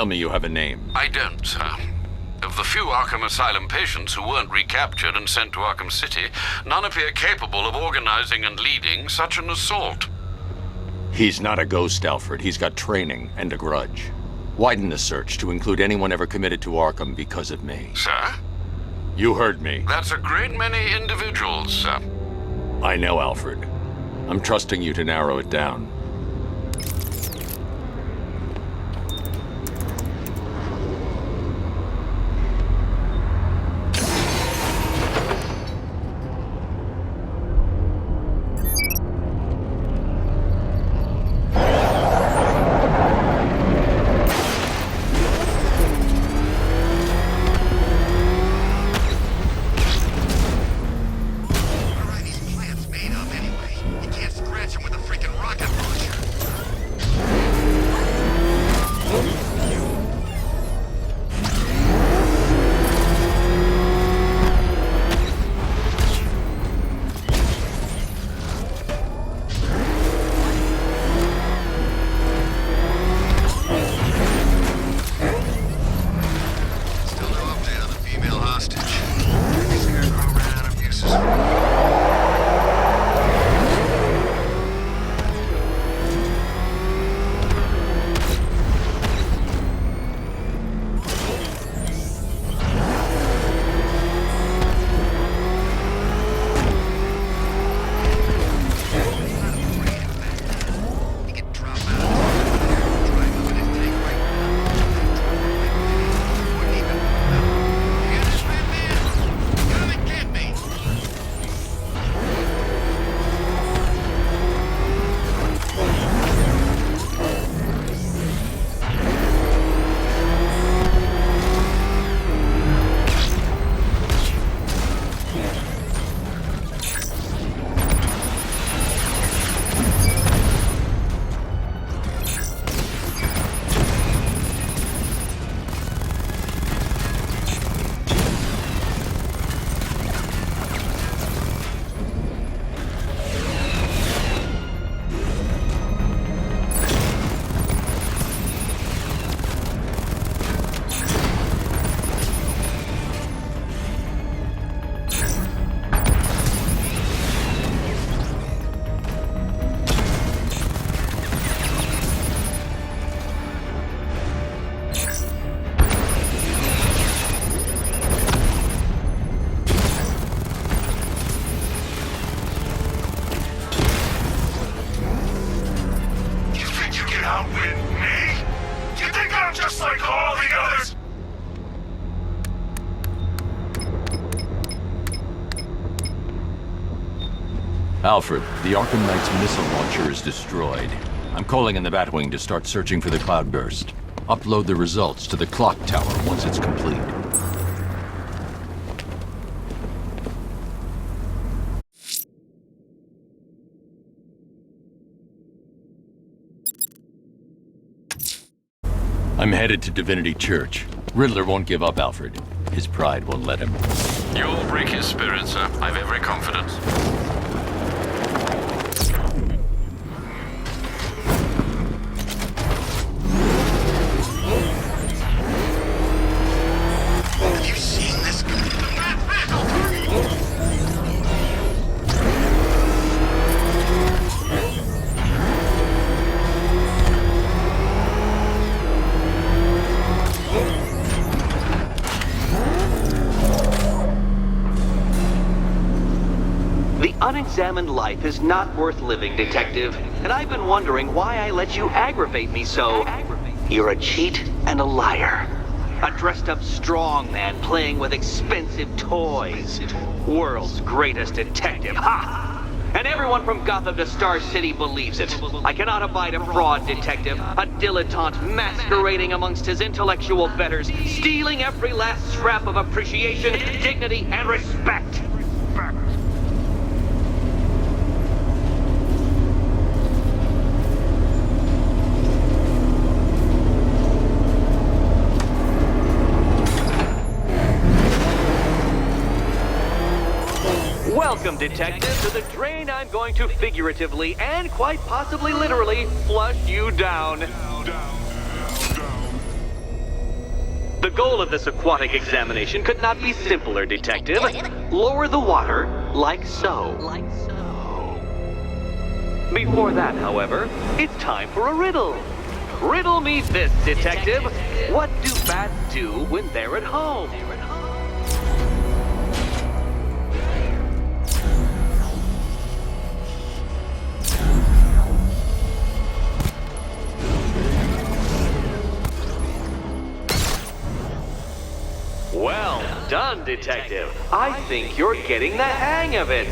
tell me you have a name. I don't, sir. Of the few Arkham Asylum patients who weren't recaptured and sent to Arkham City, none appear capable of organizing and leading such an assault. He's not a ghost, Alfred. He's got training and a grudge. Widen the search to include anyone ever committed to Arkham because of me. Sir? You heard me. That's a great many individuals, sir. I know, Alfred. I'm trusting you to narrow it down. Alfred, the Arkham Knight's missile launcher is destroyed. I'm calling in the Batwing to start searching for the cloudburst. Upload the results to the clock tower once it's complete. I'm headed to Divinity Church. Riddler won't give up, Alfred. His pride won't let him. You'll break his spirit, sir. I've every confidence. Unexamined life is not worth living, Detective. And I've been wondering why I let you aggravate me so. You're a cheat and a liar. A dressed-up strongman playing with expensive toys. World's greatest detective, ha! And everyone from Gotham to Star City believes it. I cannot abide a fraud detective, a dilettante masquerading amongst his intellectual betters, stealing every last scrap of appreciation, dignity, and respect. Welcome, Detective, to the drain I'm going to figuratively and quite possibly literally flush you down. goal of this aquatic examination could not be simpler, Detective. Lower the water, like so. Before that, however, it's time for a riddle. Riddle me this, Detective. What do bats do when they're at home? Well done, Detective. I think you're getting the hang of it.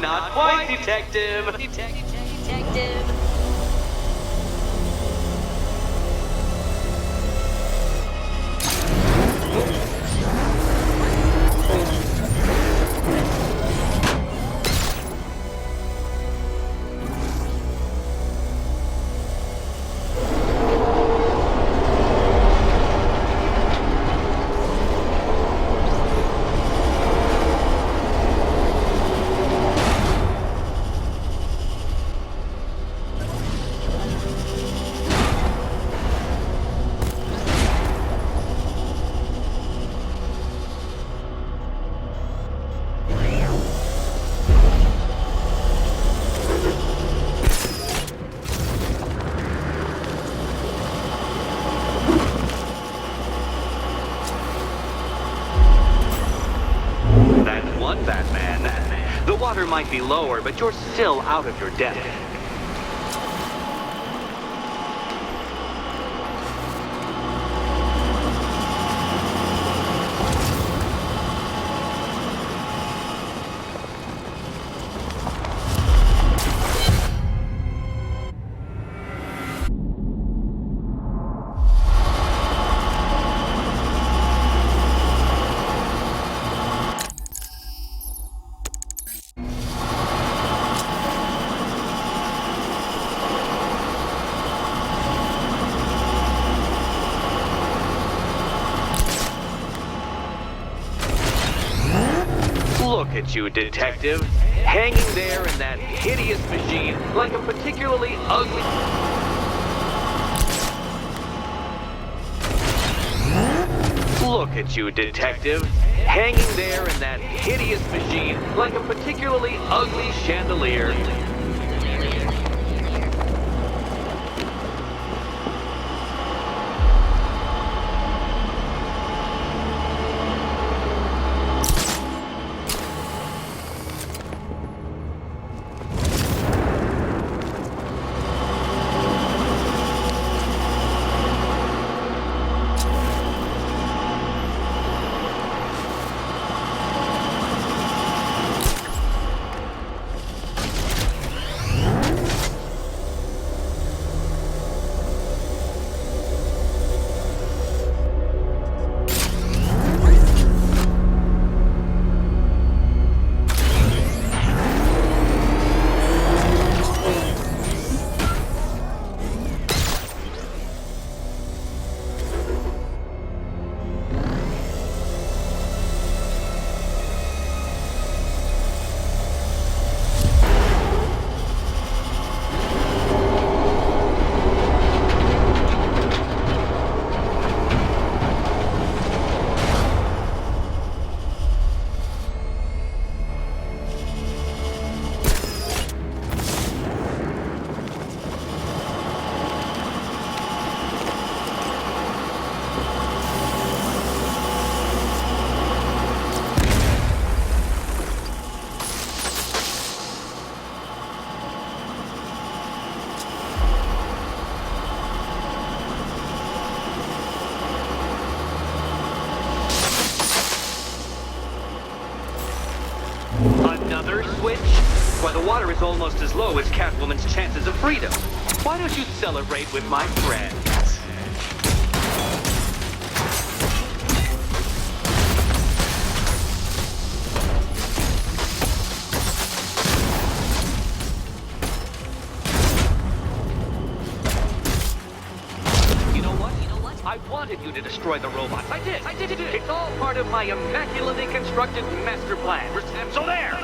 Not quite, Detective. Detective. That's one Batman. The water might be lower, but you're still out of your depth. Look at you, Detective. Hanging there in that hideous machine like a particularly ugly... Look at you, Detective. Hanging there in that hideous machine like a particularly ugly chandelier. why the water is almost as low as Catwoman's chances of freedom. Why don't you celebrate with my friends? I wanted you to destroy the robots. I did. It's all part of my immaculately constructed master plan. So there!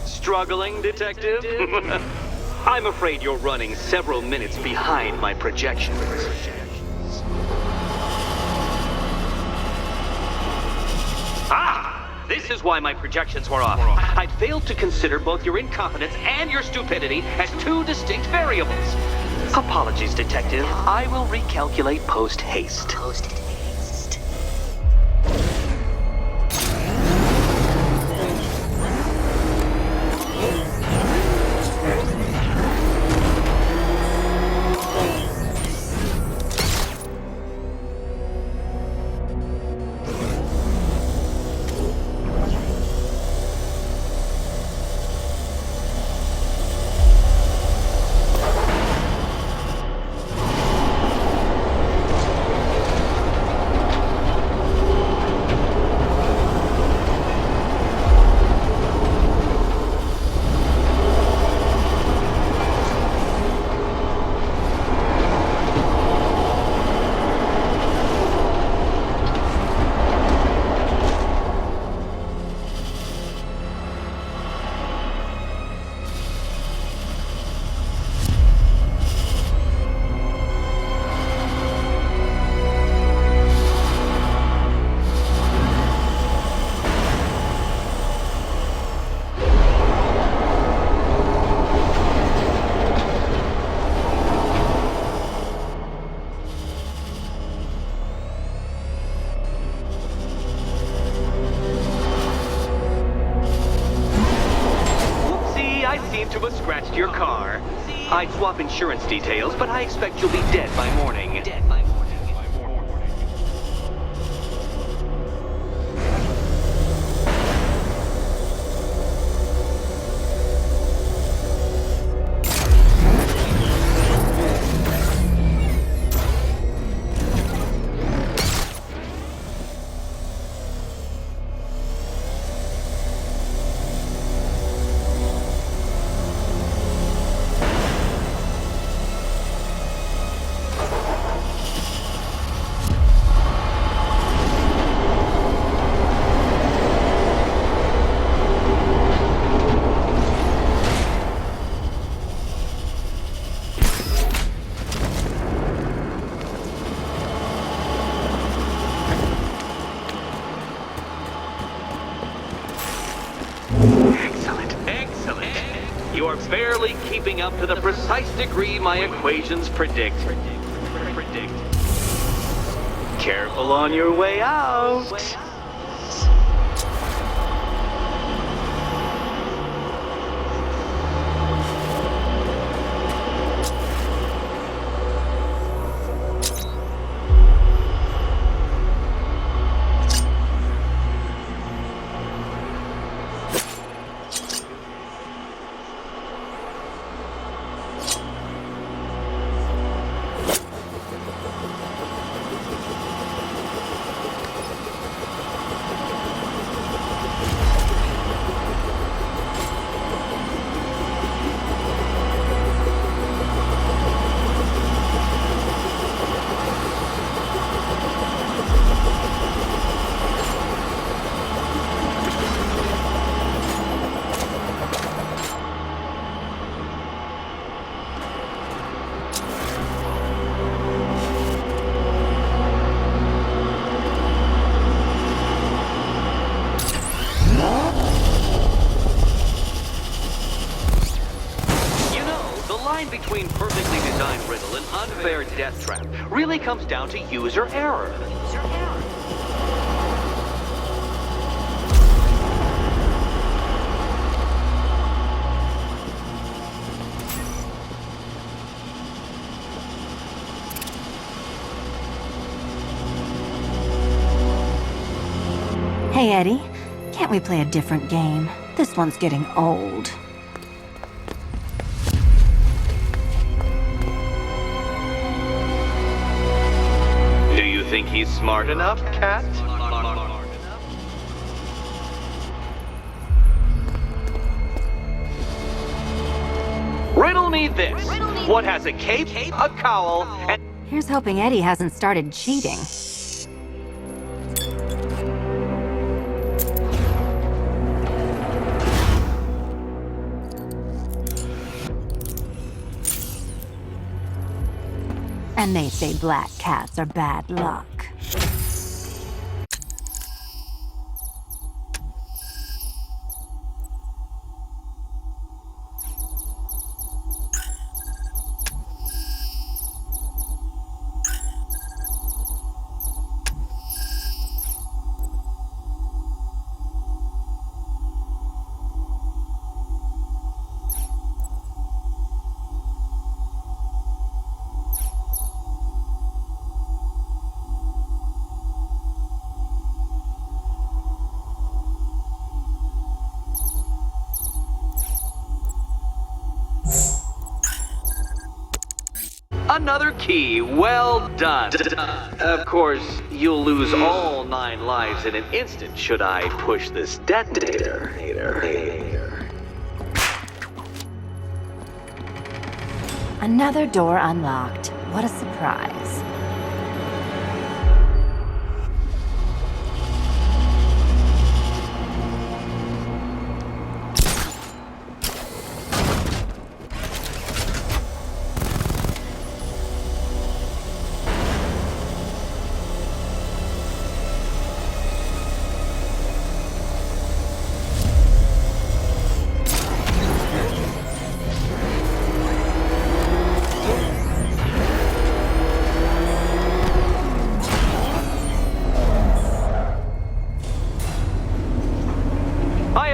Struggling, Detective? I'm afraid you're running several minutes behind my projections. This is why my projections were off. I'd failed to consider both your incompetence and your stupidity as two distinct variables. Apologies, Detective. I will recalculate post-haste. To have scratched your car. I'd swap insurance details, but I expect you'll be dead by morning. You are barely keeping up to the precise degree my equations predict. Careful on your way out. really comes down to user error. Hey, Eddie. Can't we play a different game? This one's getting old. Do you think he's smart enough, Cat? Riddle me this. What has a cape, a cowl, and... Here's hoping Eddie hasn't started cheating. And they say black cats are bad luck. Another key, well done. Of course, you'll lose all 9 lives in an instant should I push this detonator. Another door unlocked. What a surprise.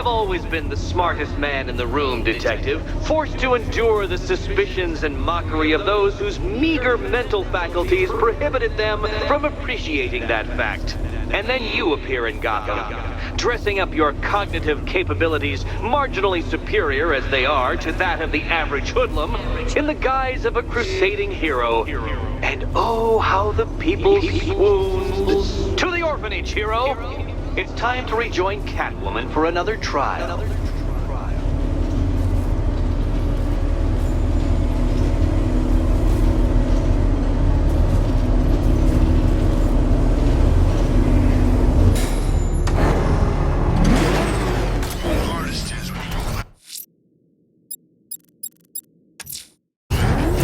Always been the smartest man in the room, Detective, forced to endure the suspicions and mockery of those whose meager mental faculties prohibited them from appreciating that fact. And then you appear in Gotham, dressing up your cognitive capabilities marginally superior as they are to that of the average hoodlum, in the guise of a crusading hero. And oh, how the people swooned. To the orphanage, hero! It's time to rejoin Catwoman for another trial.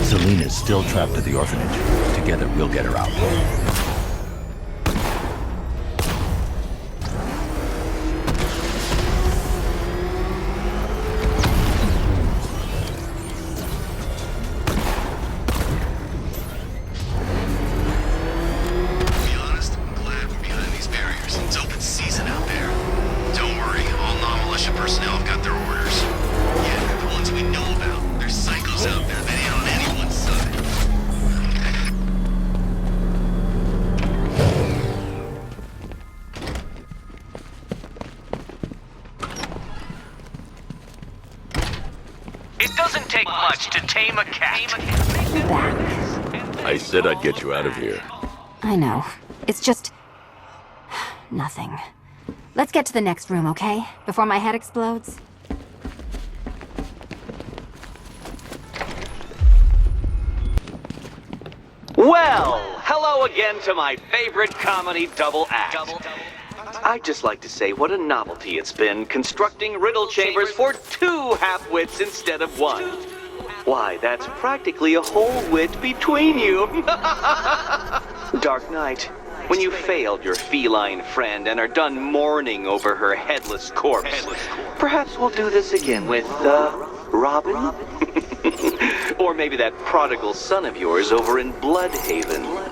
Selena's still trapped at the orphanage. Together, we'll get her out. It doesn't take much to tame a cat. Back. I said I'd get you out of here. I know. It's just... nothing. Let's get to the next room, okay? Before my head explodes. Well, hello again to my favorite comedy double act. I'd just like to say what a novelty it's been constructing riddle chambers for 2 half-wits instead of 1. Why, that's practically a whole wit between you. Dark Knight, when you failed your feline friend and are done mourning over her headless corpse, perhaps we'll do this again with, Robin? Or maybe that prodigal son of yours over in Bloodhaven.